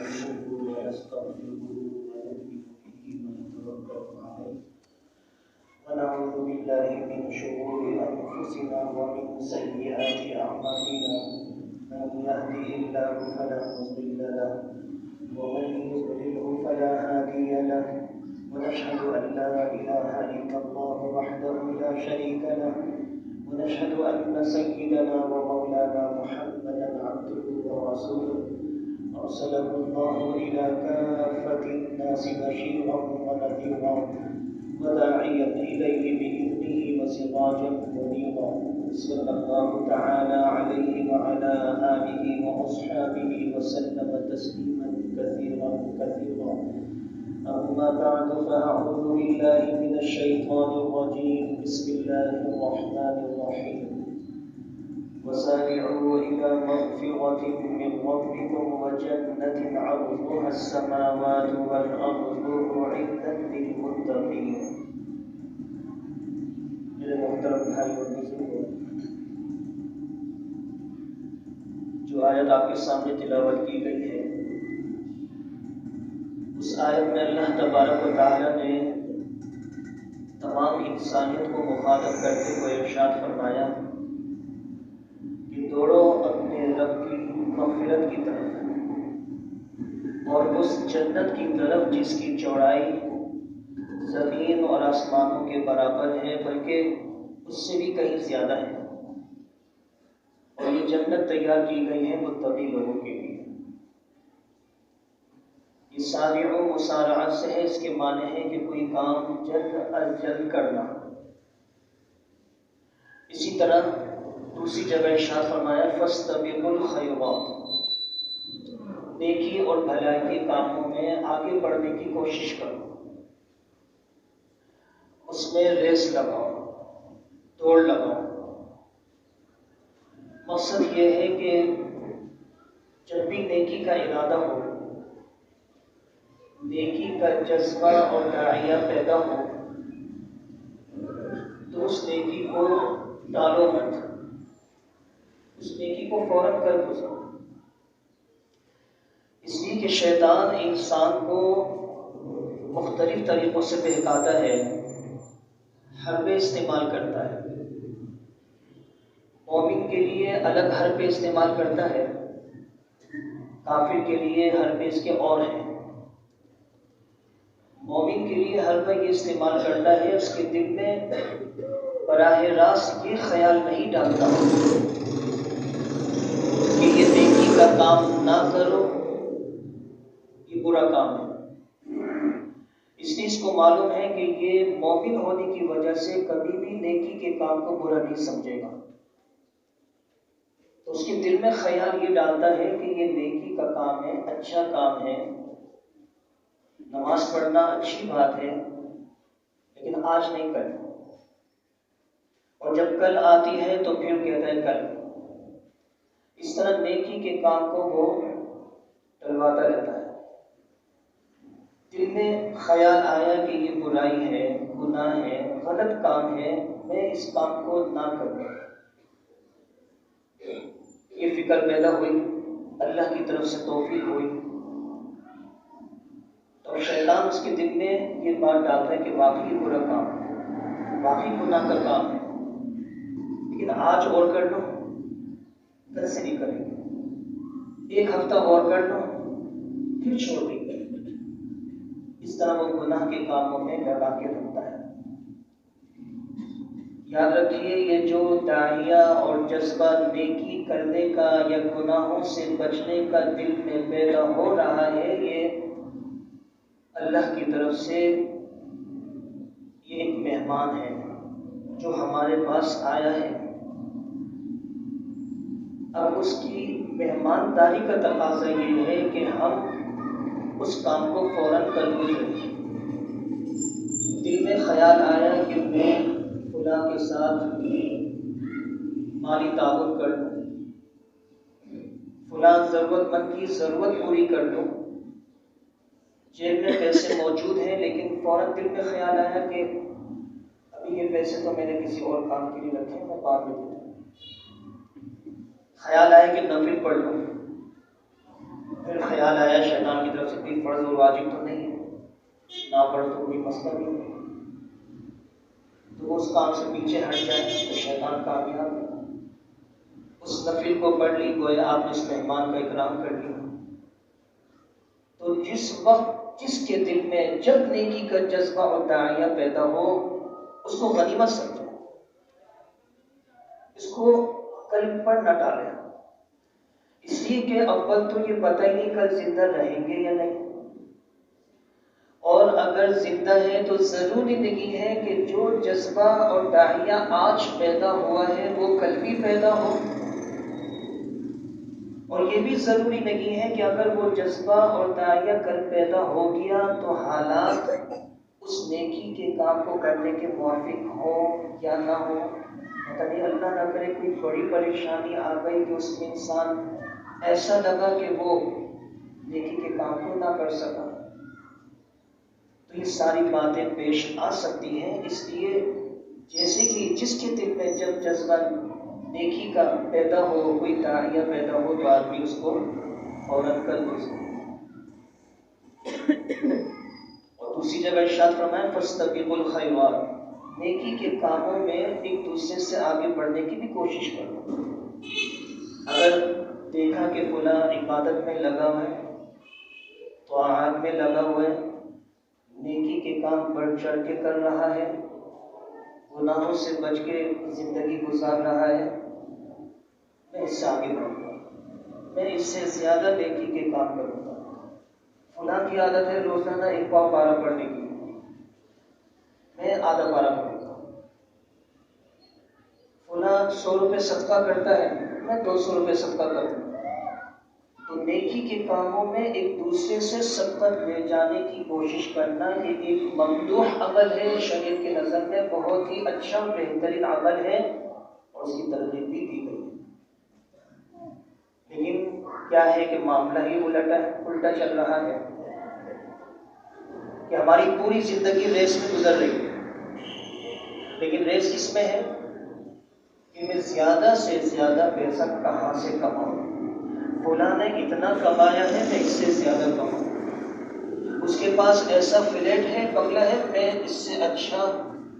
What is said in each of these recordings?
نستعينه ونستغفره ونؤمن به ونتوكل عليه ونعوذ بالله من شرور أنفسنا ومن سيئات أعمالنا من يهده الله فلا مضل له ومن يضلله فلا هادي له ونشهد أن لا إله إلا الله وحده لا شريك له ونشهد أن سيدنا ومولانا محمدا عبده ورسوله أرسله الله إلى كافة الناس بشيرا ونذيرا وداعيا إليه بإذنه وسراجا منيرا صلى الله تعالى عليه وعلى آله وأصحابه وسلم تسليما كثيرا كثيرا. أما بعد فأعوذ بالله من الشيطان الرجيم. بسم الله الرحمن الرحيم. وسارعوا إلى مغفرة من ربكم وجنة عرضها السماوات والأرض أعدت للمتقين. میرے محترم بھائی اور بزرگوں، جو آیت آپ کے سامنے تلاوت کی گئی ہے، اس آیت میں اللہ تبارک و تعالی نے تمام انسانیت کو مخاطب کرتے ہوئے ارشاد فرمایا کہ دوڑو اپنے رب کی مغفرت کی طرف اور اس جنت کی طرف جس کی چوڑائی زمین اور آسمانوں کے برابر ہے، بلکہ اس سے بھی کہیں زیادہ ہے، اور یہ جنت تیار کی گئی ہے متقی لوگوں کے لیے. یہ سارعو مسارعت سے ہے، اس کے معنی ہے کہ کوئی کام جلد از جلد کرنا. اسی طرح دوسری جگہ ارشاد فرمایا فاستبقوا الخیرات، نیکی اور بھلائی کے کاموں میں آگے بڑھنے کی کوشش کرو، اس میں ریس لگاؤ، دوڑ لگاؤ. مقصد یہ ہے کہ جب بھی نیکی کا ارادہ ہو، نیکی کا جذبہ اور داعیہ پیدا ہو، تو اس نیکی کو ٹالو مت، اس نیکی کو فوراً کر گزرو. اس لیے کہ شیطان انسان کو مختلف طریقوں سے بہکاتا ہے، حربے استعمال کرتا ہے. مومن کے لیے الگ حربے استعمال کرتا ہے، کافر کے لیے حربے اس کے اور ہیں. مومن کے لیے حربہ یہ استعمال کرتا ہے، اس کے دل میں براہ راست یہ خیال نہیں ڈالتا کہ یہ نیکی کا کام نہ کرو، یہ برا کام ہے. اس لیے اس کو معلوم ہے کہ یہ مومن ہونے کی وجہ سے کبھی بھی نیکی کے کام کو برا نہیں سمجھے گا. تو اس کے دل میں خیال یہ ڈالتا ہے کہ یہ نیکی کا کام ہے، اچھا کام ہے، نماز پڑھنا اچھی بات ہے، لیکن آج نہیں کرنا. اور جب کل آتی ہے تو پھر کہتا ہے کل. اس طرح نیکی کے کام کو وہ ٹلواتا رہتا ہے. دل میں خیال آیا کہ یہ برائی ہے، گناہ ہے، غلط کام ہے، میں اس کام کو نہ کروں. یہ فکر پیدا ہوئی، اللہ کی طرف سے توفیق ہوئی، تو شیطان اس کے دل میں یہ بات ڈالتا ہے کہ واقعی برا کام ہے، واقعی گناہ کا کام ہے، لیکن آج اور کر لو، کل سے نہیں کریں گے، ایک ہفتہ اور کر لو، پھر چھوڑ دیں گے. اس طرح وہ گناہ کے کاموں میں لگا کے رکھتا ہے. یاد رکھیے، یہ جو داعیہ اور جذبہ نیکی کرنے کا یا گناہوں سے بچنے کا دل میں پیدا ہو رہا ہے، یہ اللہ کی طرف سے یہ ایک مہمان ہے جو ہمارے پاس آیا ہے. اب اس کی مہمانداری کا تقاضا یہ ہے کہ ہم اس کام کو فوراً کر گزریں. دل میں خیال آیا کہ میں فلاں کے ساتھ مالی تعاون کر لوں، فلاں ضرورت مند کی ضرورت پوری کر لوں، جیب میں پیسے موجود ہیں، لیکن فوراً دل میں خیال آیا کہ ابھی یہ پیسے تو میں نے کسی اور کام کے لیے رکھے ہیں، میں بعد میں دے دوں. خیال آیا کہ نفل پڑھ لوں، پھر خیال آیا شیطان کی طرف سے کوئی فرض اور واجب تو نہیں ہے، نہ پڑھ تو کوئی مسئلہ نہیں، تو اس کام سے پیچھے ہٹ جائے تو شیطان کامیاب ہے۔ اس نفل کو پڑھ لی، گویا آپ نے اس مہمان کا اکرام کر لیا۔ تو جس وقت جس کے دل میں جب نیکی کا جذبہ اور داعیہ پیدا ہو، اس کو غنیمت سمجھے، اس کو قلب پر نہ ڈالے، اس لیے کہ اول تو یہ پتہ ہی نہیں کل زندہ رہیں گے یا نہیں، اور اگر زندہ ہے تو ضروری نہیں ہے کہ جو جذبہ اور داعیہ آج پیدا ہوا ہے وہ کل بھی پیدا ہو، اور یہ بھی ضروری نہیں ہے کہ اگر وہ جذبہ اور داعیہ کل پیدا ہو گیا تو حالات اس نیکی کے کام کو کرنے کے موافق ہو یا نہ ہو۔ یعنی اللہ نہ کرے کوئی بڑی پریشانی آ گئی کہ اس میں انسان ایسا لگا کہ وہ نیکی کے کام کو نہ کر سکا، تو یہ ساری باتیں پیش آ سکتی ہیں۔ اس لیے جیسے کہ جس کے دل میں جب جذبہ نیکی کا پیدا ہو، کوئی داعیہ پیدا ہو، تو آدمی اس کو فوراً کر دے سکتا۔ اور دوسری جگہ ارشاد فرمایا فاستبقوا الخیرات، نیکی کے کاموں میں ایک دوسرے سے آگے بڑھنے کی بھی کوشش کرو۔ اگر دیکھا کہ فلاں عبادت میں لگا ہوا ہے، طاعات میں لگا ہوا ہے، نیکی کے کام بڑھ چڑھ کے کر رہا ہے، گناہوں سے بچ کے زندگی گزار رہا ہے، میں اس سے آگے بڑھوں گا، میں اس سے زیادہ نیکی کے کام کروں گا۔ فلاں کی عادت ہے روزانہ 1 پاؤ پارہ پڑھنے کی، میں آدھا پارہ پڑھوں گا۔ فلاں 100 روپے صدقہ کرتا ہے، میں 200 روپے صدقہ کروں گا۔ تو نیکی کے کاموں میں ایک دوسرے سے سبقت لے جانے کی کوشش کرنا، یہ ایک ممدوح عمل ہے، شریعت کے نظر میں بہت ہی اچھا بہترین عمل ہے، اور اس کی ترغیب بھی دی گئی ہے۔ لیکن کیا ہے کہ معاملہ ہی الٹا چل رہا ہے کہ ہماری پوری زندگی ریس میں گزر رہی ہے، لیکن ریس کس میں ہے کہ میں زیادہ سے زیادہ پیسہ کہاں سے کماؤں، فلاں نے اتنا کمایا ہے میں اس سے زیادہ کماؤں، اس کے پاس ایسا فلیٹ ہے، بنگلہ ہے، میں اس سے اچھا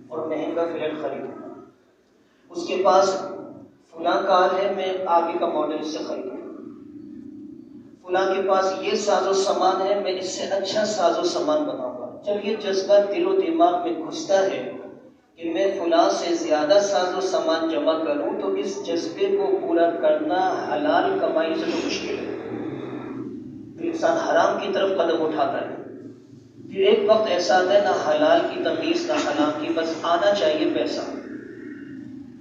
اور مہنگا فلیٹ خریدوں، اس کے پاس فلاں کار ہے، میں آگے کا ماڈل اس سے خریدوں، فلاں کے پاس یہ ساز و سامان ہے، میں اس سے اچھا ساز و سامان بناؤں گا۔ جب یہ جذبہ دل و دماغ میں گھستا ہے کہ میں فلاں سے زیادہ ساز و سامان جمع کروں، تو اس جذبے کو پورا کرنا حلال کمائی سے تو مشکل ہے، پھر انسان حرام کی طرف قدم اٹھاتا ہے۔ پھر ایک وقت ایسا آتا ہے نہ حلال کی تمیز نہ حرام کی، بس آنا چاہیے پیسہ،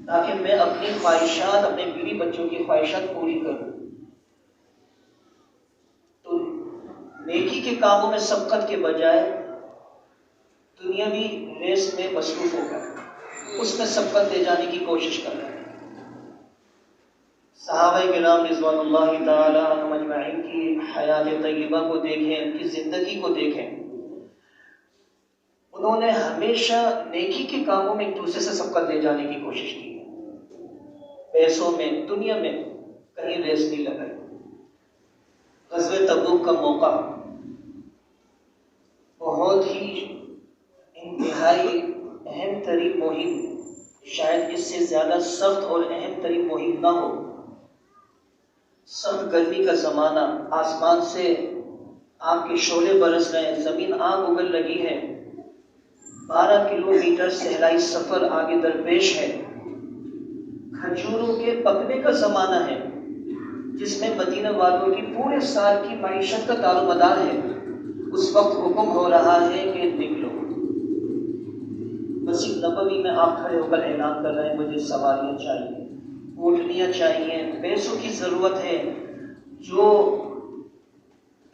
تاکہ میں اپنی خواہشات، اپنے بیوی بچوں کی خواہشات پوری کروں۔ تو نیکی کے کاموں میں سبقت کے بجائے دنیاوی ریس میں مصروف ہو کر اس میں سبقت لے جانے کی کوشش کر رہے ہیں۔ صحابہ کرام رضوان اللہ تعالی عنہم اجمعین کی حیات طیبہ کو دیکھیں، ان کی زندگی کو دیکھیں، انہوں نے ہمیشہ نیکی کے کاموں میں ایک دوسرے سے سبقت لے جانے کی کوشش کی ہے، پیسوں میں، دنیا میں کہیں ریس نہیں لگائی۔ غزوہ تبوک کا موقع بہت ہی انتہائی اہم ترین مہم، شاید اس سے زیادہ سخت اور اہم ترین مہم نہ ہو۔ سخت گرمی کا زمانہ، آسمان سے آگ کے شعلے برس رہے ہیں، زمین آگ اگل لگی ہے، 12 کلومیٹر صحرائی سفر آگے درپیش ہے، کھجوروں کے پکنے کا زمانہ ہے، جس میں مدینہ والوں کی پورے سال کی معیشت کا دار و مدار ہے۔ اس وقت حکم ہو رہا ہے کہ نکلو، مسجد نبوی میں آپ کھڑے ہو کر اعلان کر رہے ہیں مجھے سواریاں چاہیے، اونٹنیاں چاہیے، پیسوں کی ضرورت ہے، جو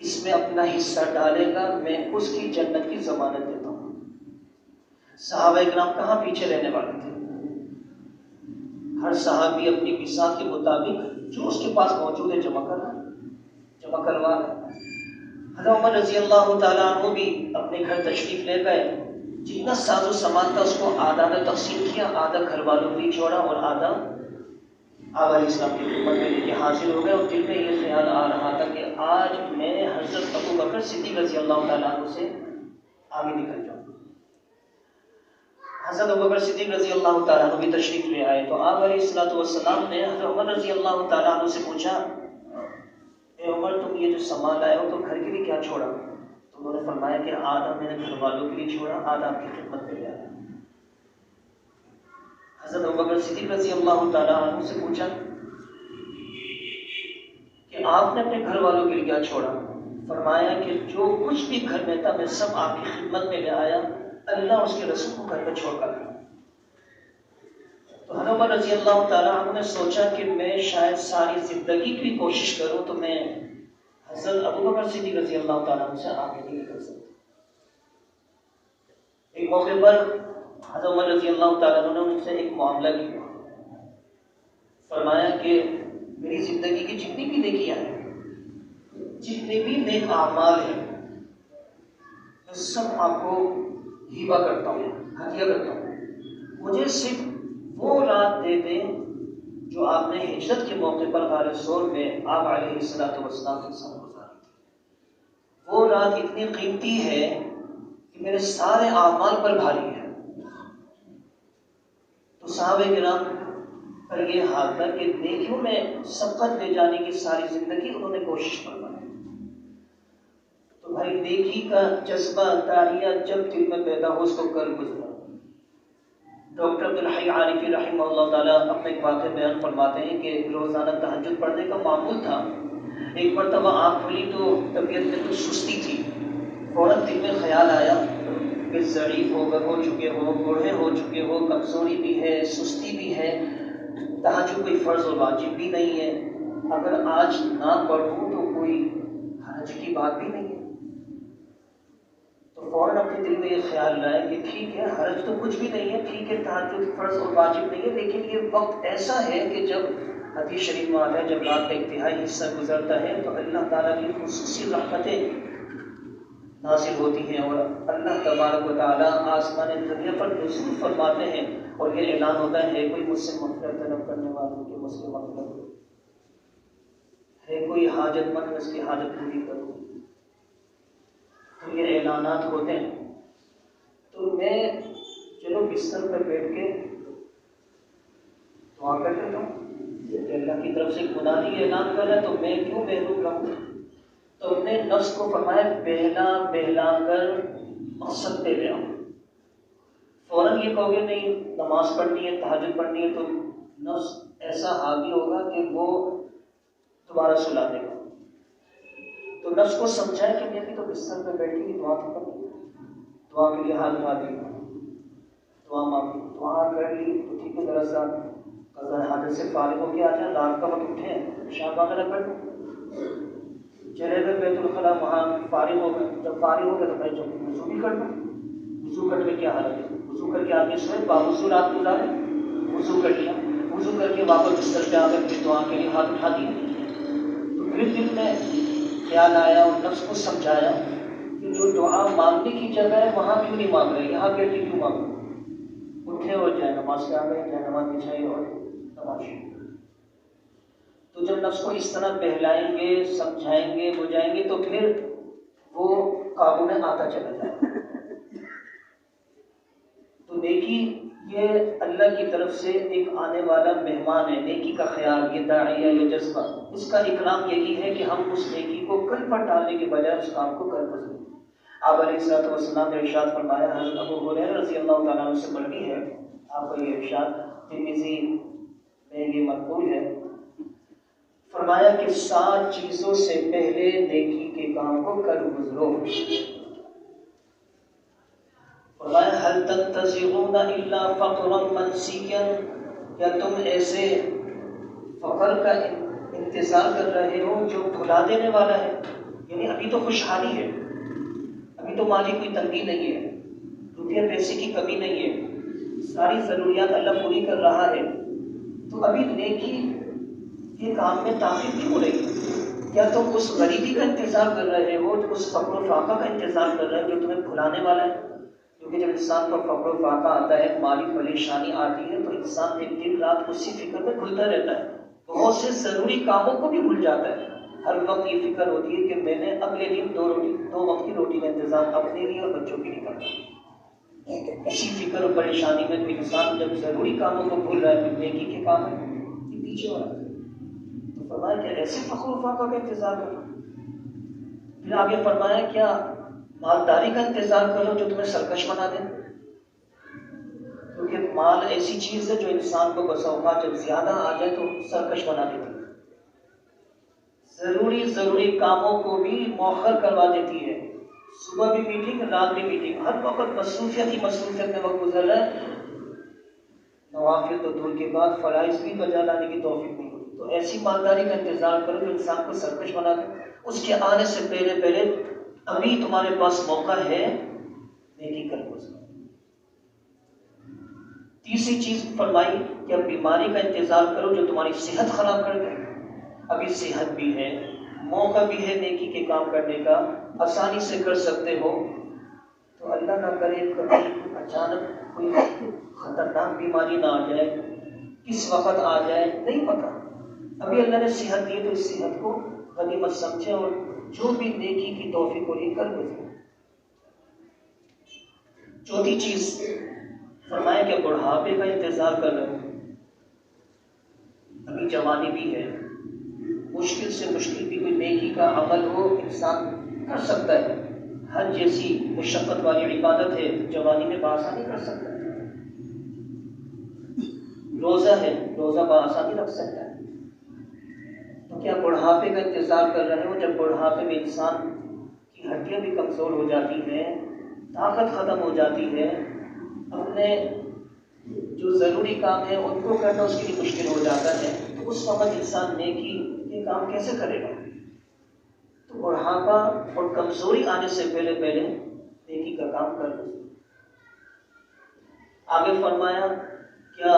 اس میں اپنا حصہ ڈالے گا میں اس کی جنت کی ضمانت دیتا ہوں۔ صحابہ کرام کہاں پیچھے رہنے والے تھے، ہر صحابی اپنی بساط کے مطابق جو اس کے پاس موجود ہے جمع کروا ہے۔ حضرت عمر رضی اللہ تعالیٰ عنہ بھی اپنے گھر تشریف لے گئے، جتنا ساز و سامان تھا اس کو آدھا تقسیم کیا، آدھا گھر والوں کو چھوڑا اور آدھا آقا علیہ السلام کی خدمت میں لے کے حاضر ہو گئے، اور دل میں یہ خیال آ رہا تھا کہ آج میں حضرت ابو بکر صدیق رضی اللہ تعالیٰ عنہ سے آگے نکل جاؤں۔ حضرت ابو بکر صدیق رضی اللہ تعالیٰ عنہ بھی تشریف لے آئے تو آپ علیہ الصلوۃ والسلام نے حضرت عمر رضی اللہ تعالیٰ عنہ سے پوچھا، اے عمر تم یہ جو سامان لائے ہو تو گھر کے لیے کیا چھوڑا؟ تو انہوں نے فرمایا کہ آدھا میں نے گھر والوں کے لیے چھوڑا، آدھا آپ کی خدمت میں لے آیا۔ حضرت ابو بکر صدیق رضی اللہ تعالیٰ عنہ سے پوچھا کہ آپ نے اپنے گھر والوں کے لیے کیا چھوڑا؟ فرمایا کہ جو کچھ بھی گھر میں تھا میں سب آپ کی خدمت میں لے آیا، اللہ اس کے رسول کو گھر پہ چھوڑ کر آیا۔ تو حضرت عمر رضی اللہ تعالیٰ عنہ نے سوچا کہ میں شاید ساری زندگی کی کوشش کروں تو میں حضرت ابو بکر صدیق رضی اللہ تعالیٰ عنہ سے آگے نہیں نکل سکتا۔ ایک موقع پر حضرت عمر رضی اللہ تعالیٰ عنہ نے ان سے ایک معاملہ کیا، فرمایا کہ میری زندگی کی جتنی بھی نیکیاں ہیں، جتنے بھی نیک اعمال ہیں، میں سب آپ کو ہبہ کرتا ہوں، ہدیہ کرتا ہوں، مجھے صرف وہ رات دے دیں جو آپ نے ہجرت کے موقع پر غار ثور میں آپ علیہ الصلوۃ والسلام کے ساتھ گزاری تھی۔ وہ رات اتنی قیمتی ہے کہ میرے سارے اعمال پر بھاری ہے۔ تو صحابہ کرام پر یہ حال تھا کہ نیکیوں میں سبقت لے جانے کی ساری زندگی انہوں نے کوشش فرمائی۔ تو بھائی نیکی کا جذبہ داعیہ جب دل میں پیدا ہو اس کو کر گزرا۔ ڈاکٹر عبدالحی عارفی رحمہ اللہ تعالیٰ اپنے ایک واقعہ بیان فرماتے ہیں کہ روزانہ تہجد پڑھنے کا معمول تھا۔ ایک مرتبہ آنکھ کھلی تو طبیعت میں کچھ سستی تھی، فوراً دل میں خیال آیا کہ ضعیف ہو چکے ہو، بوڑھے ہو چکے ہو، کمزوری بھی ہے، سستی بھی ہے، تہجد کوئی فرض اور واجب بھی نہیں ہے، اگر آج نہ پڑھوں تو کوئی حرج کی بات بھی نہیں ہے۔ تو فوراً اپنے دل میں یہ خیال لائے کہ ٹھیک ہے، حرج تو کچھ بھی نہیں ہے، ٹھیک ہے تہجد فرض اور واجب نہیں ہے، لیکن یہ وقت ایسا ہے کہ جب حدیث شریف میں آتا ہے جب رات کا انتہائی حصہ گزرتا ہے تو اللہ تعالیٰ کی خصوصی رحمتیں نازل ہوتی ہیں اور اللہ تبارک و تعالیٰ آسمان دنیا پر نزول فرماتے ہیں اور یہ اعلان ہوتا ہے کوئی مجھ سے مغفرت طلب کرنے والوں کی مجھ سے مغفرت ہے، کوئی حاجت مند اس کی حاجت پوری کروں۔ تو یہ اعلانات ہوتے ہیں تو میں چلو بستر پر بیٹھ کے دعا کر لیتا ہوں کہ اللہ کی طرف سے منادی اعلان کر رہا ہے تو میں کیوں محروم رہوں۔ تو اپنے نفس کو فرمایا بہلا کر مقصد پہ لے آؤں۔ فوراً یہ کہو گے نہیں نماز پڑھنی ہے، تہجد پڑھنی ہے، تو نفس ایسا حاوی ہوگا کہ وہ دوبارہ سلا دے گا۔ تو نفس کو سمجھائے کہ میں بھی تو بستر پہ بیٹھی ہوئی دعا تو کروں، دعا کے لیے ہاتھ اٹھا دی، دعا مانگی، دعا کر لی تو ٹھیک ہے، ذرا سا قضاء حاجت سے فارغ ہو کے آ جائیں، رات کا وقت اٹھیں، شام وغیرہ کر لوں، چلے گئے بیت الخلاء، وہاں فارغ ہو گئے، جب فارغ ہو گئے تو میں جب وضو بھی کر لوں، وضو کر کے کیا حالت ہے، وضو کر کے آدمی سوئے باوضو رات گزارے، وضو کر لیا، وضو کر کے واپس بستر پہ آ کر پھر دعا کے لیے ہاتھ اٹھا دیے۔ تو پھر دل میں خیال آیا اور نفس کو سمجھایا کہ جو دعا مانگنے کی جگہ ہے وہاں کیوں نہیں مانگ رہے، یہاں بیٹھ کے کیوں مانگ رہے، اٹھے اور جائے نماز سے آ گئے، جائے نماز بچھائی اور نماز شروع۔ تو جب نفس کو اس طرح بہلائیں گے، سمجھائیں گے، بجھائیں گے تو پھر وہ قابو میں آتا چلا جائے گا۔ تو نیکی یہ اللہ کی طرف سے ایک آنے والا مہمان ہے، نیکی کا خیال، یہ داعیہ، یہ جذبہ، اس کا اکرام یہی ہے کہ ہم اس نیکی کو کل پر ڈالنے کے بجائے اس کام کو کل پر کریں۔ آپ علیہ الصلوۃ والسلام نے ارشاد فرمایا، حضرت ابو ہریرہ رضی اللہ تعالیٰ عنہ سے مروی ہے، آپ کا یہ ارشاد ترمذی میں یہ منقول ہے، فرمایا کہ 7 چیزوں سے پہلے نیکی کے کام کو کر گزرو۔ فرمایا هل تنتظرون الا فقرا منسیا، کیا تم ایسے فقر کا انتظار کر رہے ہو جو بھلا دینے والا ہے، یعنی ابھی تو خوشحالی ہے، ابھی تو مالی کوئی تنگی نہیں ہے، روپیہ پیسے کی کمی نہیں ہے، ساری ضروریات اللہ پوری کر رہا ہے، تو ابھی نیکی کے کام میں تاخیر نہیں ہو رہی ہے، کیا تم اس غریبی کا انتظار کر رہے ہو، اس فقر و فاقہ کا انتظار کر رہے ہو جو تمہیں بھلانے والا ہے؟ کیونکہ جب انسان پر فقر و فاقہ آتا ہے، مالی پریشانی آتی ہے، تو انسان ایک دن رات اسی فکر میں گھلتا رہتا ہے، بہت سے ضروری کاموں کو بھی بھول جاتا ہے، ہر وقت یہ فکر ہوتی ہے کہ میں نے اگلے دن 2 وقت کی روٹی کا انتظام اپنے لیے اور بچوں کے لیے کرنا. اسی فکر اور پریشانی میں کوئی انسان جب ضروری کاموں کو بھول رہا ہے، نیکی کے کام ہے یہ پیچھے ہو رہا ہے. تو فرمایا کہ ایسے فخر و فاقہ کا انتظار کرو. پھر آگے فرمایا کیا مالداری کا انتظار کرو جو تمہیں سرکش بنا دے. کیونکہ مال ایسی چیز ہے جو انسان کو بسا اوقات جب زیادہ آ جائے تو سرکش بنا دیتی ہے. ضروری کاموں کو بھی مؤخر کروا دیتی ہے. صبح بھی میٹنگ، رات بھی میٹنگ، ہر وقت مصروفیت ہی مصروفیت میں وقت گزر رہا ہے. نوافل تو دور کے بعد فرائض بھی بجا لانے کی توفیق نہیں ہوتی. تو ایسی مالداری کا انتظار کرو جو انسان کو سرکش بنا دے. اس کے آنے سے پہلے ابھی تمہارے پاس موقع ہے نیکی کر لو. تیسری چیز فرمائی کہ اب بیماری کا انتظار کرو جو تمہاری صحت خراب کر دے. ابھی صحت بھی ہے، موقع بھی ہے نیکی کے کام کرنے کا، آسانی سے کر سکتے ہو. تو اللہ نہ کرے کبھی اچانک کوئی خطرناک بیماری نہ آ جائے، کس وقت آ جائے نہیں پتا. ابھی اللہ نے صحت دی تو اس صحت کو غنیمت سمجھے اور جو بھی نیکی کی توفیق کو لے کر گزرے. چوتھی چیز فرمایا کہ بڑھاپے کا انتظار کر رہے ہو. ابھی جوانی بھی ہے، مشکل سے مشکل بھی کوئی نیکی کا عمل ہو انسان کر سکتا ہے. ہر جیسی مشقت والی عبادت ہے جوانی میں بآسانی کر سکتا ہے. روزہ ہے، روزہ بآسانی رکھ سکتا ہے. تو کیا بڑھاپے کا انتظار کر رہے ہو؟ جب بڑھاپے میں انسان کی ہڈیاں بھی کمزور ہو جاتی ہیں، طاقت ختم ہو جاتی ہے، اپنے جو ضروری کام ہے ان کو کرنا اس کے لیے مشکل ہو جاتا ہے، تو اس وقت انسان نیکی کے کام کیسے کرے گا؟ تو بڑھاپا اور کمزوری آنے سے پہلے نیکی کا کام کر لو. آگے فرمایا کیا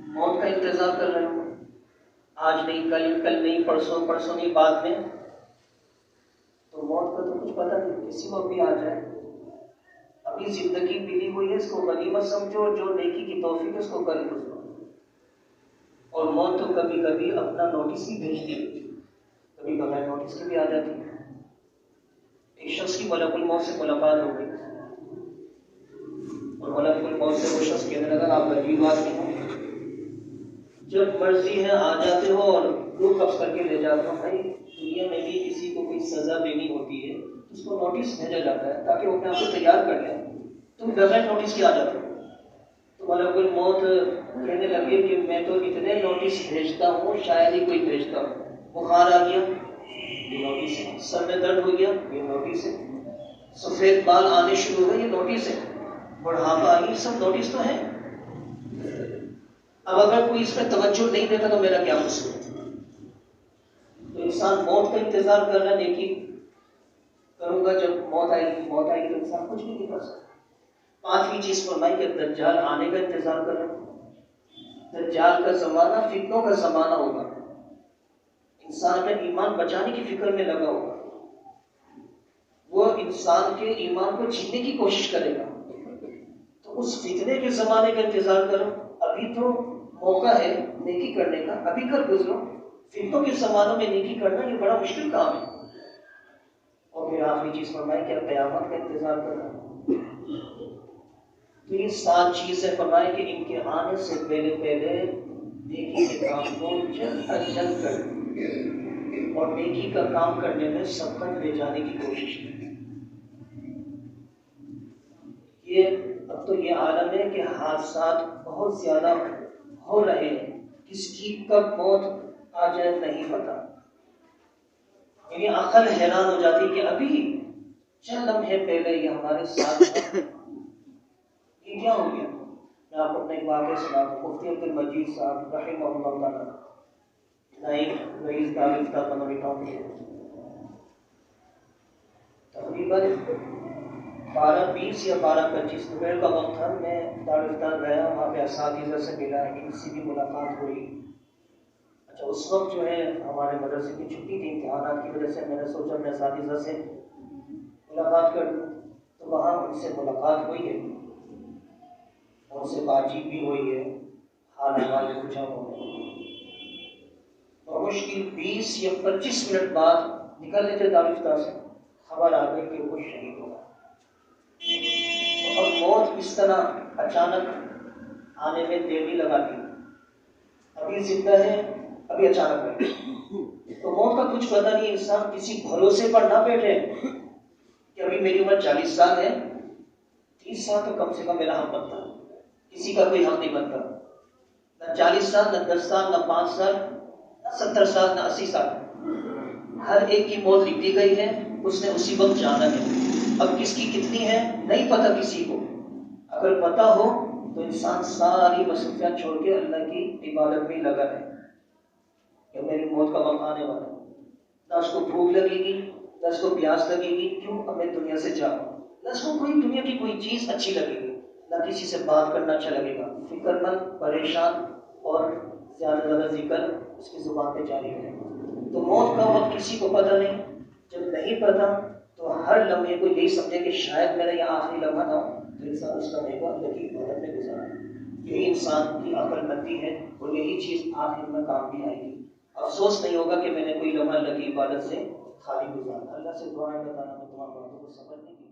موت کا انتظار کر رہے ہو؟ آج نہیں، کل نہیں، پرسوں نہیں، بعد میں. تو موت کا تو کچھ پتہ نہیں، کسی وقت بھی آ جائے. ابھی زندگی ملی ہوئی ہے، اس کو غنیمت سمجھو اور جو نیکی کی توفیق ہے اس کو کر گزرو. اور موت تو کبھی کبھی اپنا نوٹس بھی بھیجتی ہے، کبھی بغیر نوٹس کے بھی آ جاتی ہے. ایک شخص کی ملک الموت سے ملاقات ہو گئی اور ملک الموت سے وہ شخص کہنے لگا آپ عجیب آدمی ہو، جب مرضی ہے آ جاتے ہو اور روح قبض کر کے لے جاتے ہو. بھائی دنیا میں بھی کسی کو کوئی سزا دینی ہوتی ہے اس کو نوٹس بھیجا جاتا ہے تاکہ وہ اپنے آپ کو تیار کر لیں. تم بغیر نوٹس کے آ جاتے ہو. تو ملک الموت کہنے لگے کہ میں تو اتنے نوٹس بھیجتا ہوں، شاید ہی کوئی بھیجتا ہوں. بخار آ گیا یہ نوٹس ہے، سر میں درد ہو گیا یہ نوٹس ہے، سفید بال آنے شروع ہو گئے یہ نوٹس ہے، بڑھاپا آ گئی، سب نوٹس تو ہے. اب اگر کوئی اس میں توجہ نہیں دیتا تو میرا کیا قصور ہے؟ تو انسان موت کا انتظار کر رہا ہے، نیکی کروں گا جب موت آئے گی تو انسان کچھ بھی نہیں کر سکتا. پانچویں چیز فرمائی کہ دجال آنے کا انتظار کر رہا ہے. دجال کا زمانہ فتنوں کا زمانہ ہوگا. انسان اپنے ایمان بچانے کی فکر میں لگا ہوگا، وہ انسان کے ایمان کو جیتنے کی کوشش کرے گا. تو اس فتنے کے زمانے کا انتظار کرو. ابھی تو موقع ہے نیکی کرنے کا، ابھی کر گزرو. فتنوں کے زمانوں میں نیکی کرنا یہ بڑا مشکل کام ہے. اور پھر آخری چیز فرمائی کہ قیامت کا انتظار کرنا. تو یہ 7 چیزیں فرمائے کہ ان کے آنے سے پہلے نیکی کے کام کو جلد از جلد کر اور نیکی کا کام کرنے میں سبقت لے جانے کی کوشش کریں. اب تو یہ عالم ہے کہ حادثات بہت زیادہ ہو رہے ہیں، کس کی کب موت آ جائے نہیں پتا. یعنی عقل حیران ہو جاتی کہ ابھی چند لمحے پہلے یہ ہمارے ساتھ یہ کیا ہو گیا. میں آپ کو اپنا ایک واقعہ سناتا ہوں. مفتی عبد المجید صاحب رحمہ اللہ تعالیٰ نائب رئیس دارالفتہ بنوری ٹاؤن کے تقریباً 12:20 یا 12:25 دوپہر کا وقت تھا. میں دارالفتہ گیا، وہاں پہ اساتذہ سے ملا، ان سے بھی ملاقات ہوئی. اچھا اس وقت جو ہے ہمارے مدرسے کی چھٹی تھی امتحانات کی وجہ سے. میں نے سوچا میں اساتذہ سے ملاقات کر لوں. تو وہاں ان سے ملاقات ہوئی ہے، ان سے بات چیت بھی ہوئی ہے، حال احوال پوچھا ہوا ہے. بمشکل 20 یا 25 منٹ بعد نکلنے تھے دارالفتہ سے، خبر آ گئی کہ وہ شہید ہو گیا۔ اور موت اس طرح اچانک آنے میں دیر نہیں لگاتی، ابھی زندہ ہے ابھی اچانک ہے، تو موت کا کچھ پتہ نہیں۔ انسان کسی بھروسے پر نہ بیٹھے کہ ابھی میری عمر 40 سال ہے، 30 سال تو کم سے کم میرا حق بنتا ہے، کسی کا کوئی حق نہیں بنتا، نہ 40 سال، نہ 10 سال، نہ 5 سال، نہ 70 سال، نہ 80 سال، ہر ایک کی موت لکھ دی گئی ہے، اس نے اسی وقت جانا ہے۔ اب کس کی کتنی ہے نہیں پتہ کسی کو، اگر پتہ ہو تو انسان ساری مصروفیات چھوڑ کے اللہ کی عبادت میں لگا رہے کہ میری موت کا وقت آنے والا ہے، نہ اس کو بھوک لگے گی نہ اس کو پیاس لگے گی، کیوں؟ اب میں دنیا سے جاؤں، نہ اس کو کوئی دنیا کی کوئی چیز اچھی لگے گی، نہ کسی سے بات کرنا اچھا لگے گا، فکر مند، پریشان، اور زیادہ سے زیادہ ذکر اس کی زبان پہ جاری رہے گا۔ تو موت کا وقت کسی کو پتہ نہیں، جب نہیں پتہ تو ہر لمحے کو یہی سمجھے کہ شاید میرا یہ آخری لمحہ نہ ہو، تو انسان اس لمحے کو اللہ کی عبادت میں گزارے۔ یہی انسان کی عقل مندی ہے، اور یہی چیز آخر میں کام بھی آئے گی۔ افسوس نہیں ہوگا کہ میں نے کوئی لمحہ اللہ کی عبادت سے خالی گزارا۔ اللہ سے دعا ہے اللہ تعالیٰ نے تمام باتوں کو سمجھنے کی